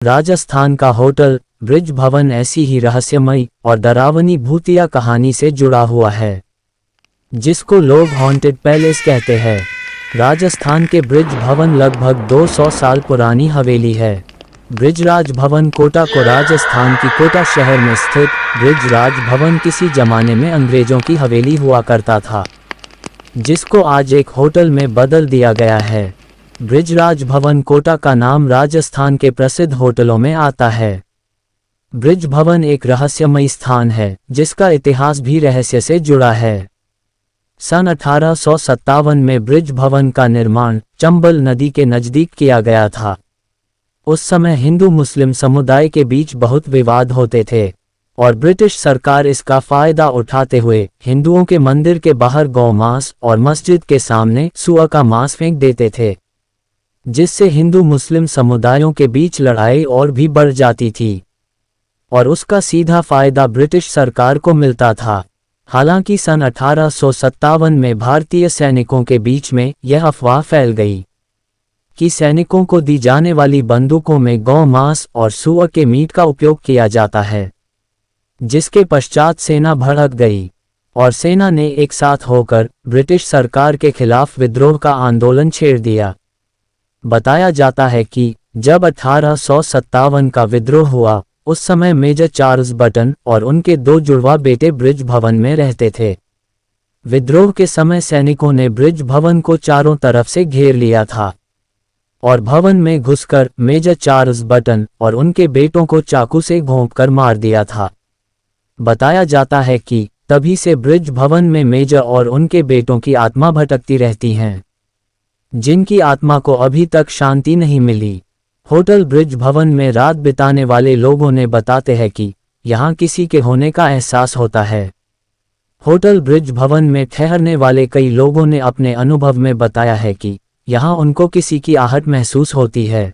राजस्थान का hotel bridge भवन ऐसी ही रहस्यमयी और डरावनी भूतिया कहानी से जुड़ा हुआ है, जिसको लोग हॉन्टेड पैलेस कहते हैं। राजस्थान के ब्रिज भवन लगभग 200 साल पुरानी हवेली है। ब्रिजराज भवन कोटा को राजस्थान की कोटा शहर में स्थित ब्रिजराज भवन किसी जमाने में अंग्रेजों की हवेली हुआ करता था, जिसको आज एक होटल में बदल दिया गया है। ब्रिजराज भवन कोटा का नाम राजस्थान के प्रसिद्ध होटलों में आता है। ब्रिज भवन एक रहस्यमयी स्थान है, जिसका इतिहास भी रहस्य से जुड़ा है। सन 1857 में ब्रिज भवन का निर्माण चंबल नदी के नजदीक किया गया था। उस समय हिंदू मुस्लिम समुदाय के बीच बहुत विवाद होते थे और ब्रिटिश सरकार इसका फायदा उठाते हुए हिंदुओं के मंदिर के बाहर गौ मांस और मस्जिद के सामने सुअर का मांस फेंक देते थे, जिससे हिंदू मुस्लिम समुदायों के बीच लड़ाई और भी बढ़ जाती थी और उसका सीधा फायदा ब्रिटिश सरकार को मिलता था। हालांकि सन 1857 में भारतीय सैनिकों के बीच में यह अफवाह फैल गई कि सैनिकों को दी जाने वाली बंदूकों में गौ मांस और सुअर के मीट का उपयोग किया जाता है, जिसके पश्चात सेना भड़क गई और सेना ने एक साथ होकर ब्रिटिश सरकार के खिलाफ विद्रोह का आंदोलन छेड़ दिया। बताया जाता है कि जब 1857 का विद्रोह हुआ, उस समय मेजर चार्ल्स बटन और उनके 2 जुड़वा बेटे ब्रिज भवन में रहते थे। विद्रोह के समय सैनिकों ने ब्रिज भवन को चारों तरफ से घेर लिया था और भवन में घुसकर मेजर चार्ल्स बटन और उनके बेटों को चाकू से घोंपकर मार दिया था। बताया जाता है कि तभी से ब्रिज भवन में मेजर और उनके बेटों की आत्मा भटकती रहती हैं, जिनकी आत्मा को अभी तक शांति नहीं मिली। होटल ब्रिज भवन में रात बिताने वाले लोगों ने बताते हैं कि यहाँ किसी के होने का एहसास होता है। होटल ब्रिज भवन में ठहरने वाले कई लोगों ने अपने अनुभव में बताया है कि यहाँ उनको किसी की आहट महसूस होती है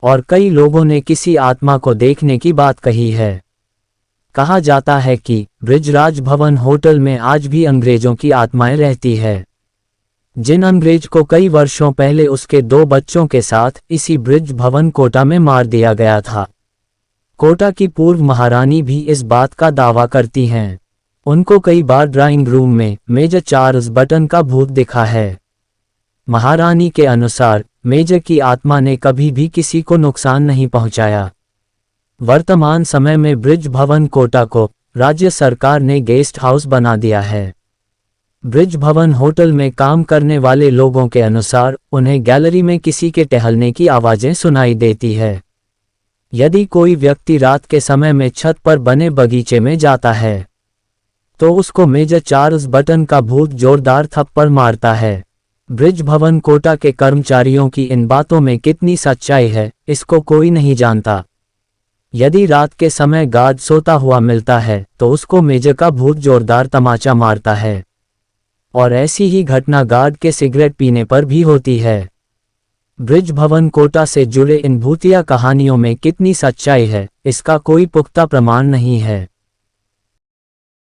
और कई लोगों ने किसी आत्मा को देखने की बात कही है। कहा जाता है कि ब्रिजराज भवन होटल में आज भी अंग्रेजों की आत्माएं रहती है, जिन अंग्रेज को कई वर्षों पहले उसके 2 बच्चों के साथ इसी ब्रिज भवन कोटा में मार दिया गया था। कोटा की पूर्व महारानी भी इस बात का दावा करती हैं। उनको कई बार ड्राइंग रूम में मेजर चार्ल्स बटन का भूत दिखा है। महारानी के अनुसार मेजर की आत्मा ने कभी भी किसी को नुकसान नहीं पहुंचाया। वर्तमान समय में ब्रिज भवन कोटा को राज्य सरकार ने गेस्ट हाउस बना दिया है। ब्रिज भवन होटल में काम करने वाले लोगों के अनुसार उन्हें गैलरी में किसी के टहलने की आवाजें सुनाई देती है। यदि कोई व्यक्ति रात के समय में छत पर बने बगीचे में जाता है, तो उसको मेजर चार्ल्स बटन का भूत जोरदार थप्पड़ मारता है। ब्रिज भवन कोटा के कर्मचारियों की इन बातों में कितनी सच्चाई है, इसको कोई नहीं जानता। यदि रात के समय गार्ड सोता हुआ मिलता है, तो उसको मेजर का भूत जोरदार तमाचा मारता है और ऐसी ही घटना गार्ड के सिगरेट पीने पर भी होती है। ब्रिज भवन कोटा से जुड़े इन भूतिया कहानियों में कितनी सच्चाई है, इसका कोई पुख्ता प्रमाण नहीं है।